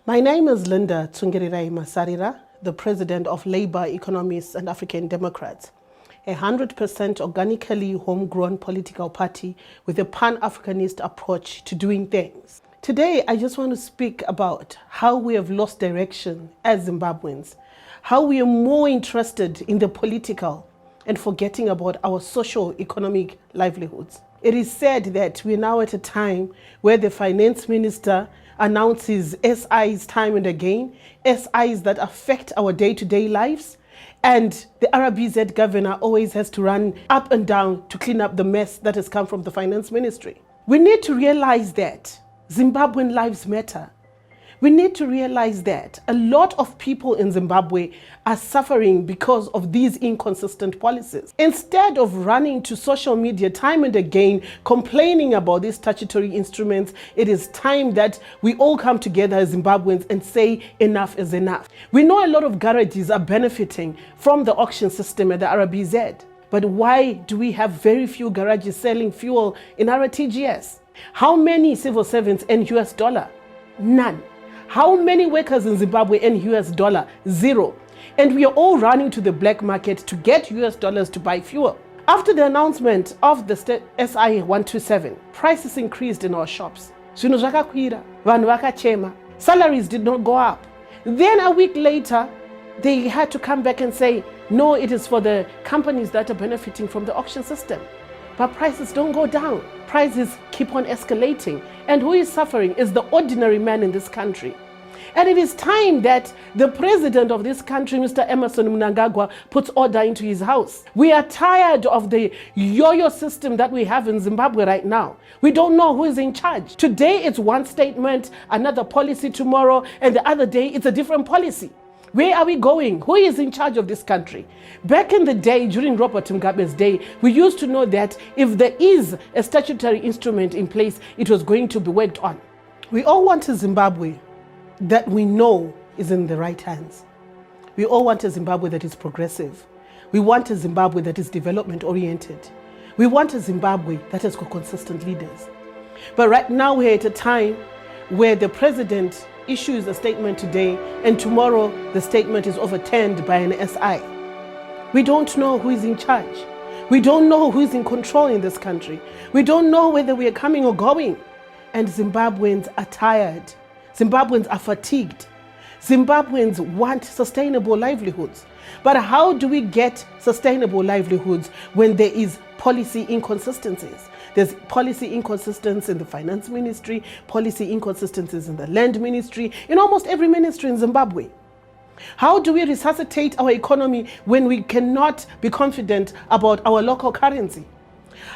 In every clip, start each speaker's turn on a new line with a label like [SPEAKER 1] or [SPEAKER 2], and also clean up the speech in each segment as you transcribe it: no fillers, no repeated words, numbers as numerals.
[SPEAKER 1] My name is Linda Masarira, the President of Labour Economists and African Democrats, a 100% organically homegrown political party with a pan-Africanist approach to doing things. Today, I just want to speak about how we have lost direction as Zimbabweans, how we are more interested in the political and forgetting about our socio-economic livelihoods. It is said that we're now at a time where the finance minister announces SIs time and again, SIs that affect our day-to-day lives, and the RBZ governor always has to run up and down to clean up the mess that has come from the finance ministry. We need to realize that Zimbabwean lives matter. We need to realize that a lot of people in Zimbabwe are suffering because of these inconsistent policies. Instead of running to social media time and again, complaining about these statutory instruments, it is time that we all come together as Zimbabweans and say enough is enough. We know a lot of garages are benefiting from the auction system at the RBZ. But why do we have very few garages selling fuel in our TGS? How many civil servants earn US dollar? None. How many workers in Zimbabwe earn US dollar? Zero. And we are all running to the black market to get US dollars to buy fuel. After the announcement of the SI 127, prices increased in our shops. Zvinhu zvakakwira, vanhu vakachema. Salaries did not go up. Then a week later, they had to come back and say, no, it is for the companies that are benefiting from the auction system. But prices don't go down. Prices keep on escalating. And who is suffering is the ordinary man in this country. And it is time that the president of this country, Mr. Emerson Mnangagwa, puts order into his house. We are tired of the yo-yo system that we have in Zimbabwe right now. We don't know who is in charge. Today it's one statement, another policy tomorrow, and the other day it's a different policy. Where are we going? Who is in charge of this country? Back in the day, during Robert Mugabe's day, we used to know that if there is a statutory instrument in place, it was going to be worked on. We all want a Zimbabwe that we know is in the right hands. We all want a Zimbabwe that is progressive. We want a Zimbabwe that is development-oriented. We want a Zimbabwe that has got consistent leaders. But right now we're at a time where the president issues a statement today and tomorrow the statement is overturned by an SI. We don't know who is in charge. We don't know who is in control in this country. We don't know whether we are coming or going. And Zimbabweans are tired. Zimbabweans are fatigued. Zimbabweans want sustainable livelihoods. But how do we get sustainable livelihoods when there is policy inconsistencies? There's policy inconsistencies in the finance ministry, policy inconsistencies in the land ministry, in almost every ministry in Zimbabwe. How do we resuscitate our economy when we cannot be confident about our local currency?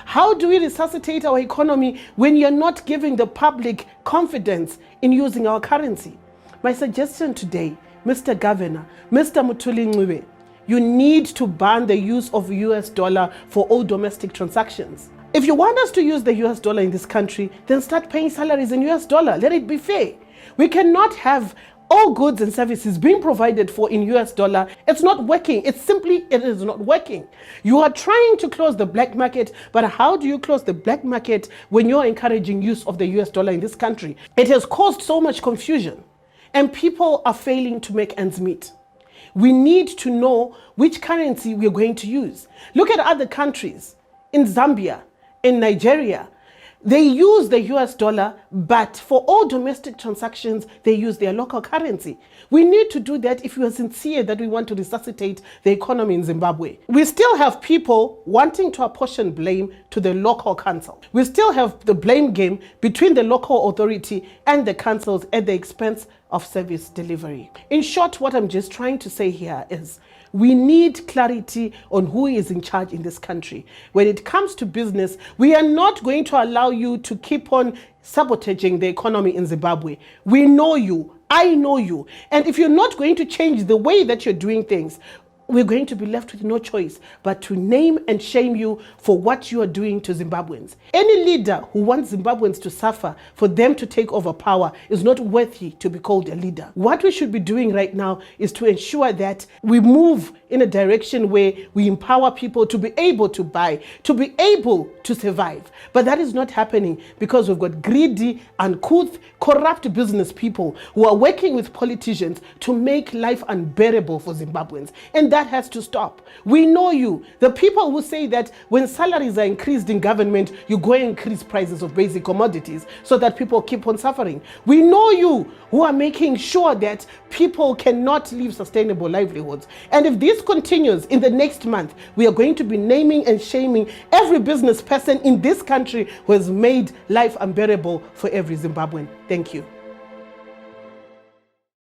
[SPEAKER 1] How do we resuscitate our economy when you're not giving the public confidence in using our currency? My suggestion today, Mr. Governor, Mr. Mthuli, you need to ban the use of US dollar for all domestic transactions. If you want us to use the US dollar in this country, then start paying salaries in US dollar. Let it be fair. We cannot have all goods and services being provided for in US dollar. It's not working. It is not working. You are trying to close the black market, but how do you close the black market when you're encouraging use of the US dollar in this country? It has caused so much confusion and people are failing to make ends meet. We need to know which currency we're going to use. Look at other countries. In Zambia, in Nigeria, they use the US dollar, but for all domestic transactions, they use their local currency. We need to do that if we are sincere that we want to resuscitate the economy in Zimbabwe. We still have people wanting to apportion blame to the local council. We still have the blame game between the local authority and the councils at the expense of service delivery. In short, what I'm just trying to say here is we need clarity on who is in charge in this country. When it comes to business, we are not going to allow you to keep on sabotaging the economy in Zimbabwe. We know you. I know you. And if you're not going to change the way that you're doing things, we're going to be left with no choice but to name and shame you for what you are doing to Zimbabweans. Any leader who wants Zimbabweans to suffer for them to take over power is not worthy to be called a leader. What we should be doing right now is to ensure that we move in a direction where we empower people to be able to buy, to be able to survive. But that is not happening because we've got greedy, uncouth, corrupt business people who are working with politicians to make life unbearable for Zimbabweans. And that has to stop. We know you. The people who say that when salaries are increased in government, you go and increase prices of basic commodities so that people keep on suffering. We know you who are making sure that people cannot live sustainable livelihoods. And if this continues in the next month, we are going to be naming and shaming every business person in this country who has made life unbearable for every Zimbabwean. Thank you.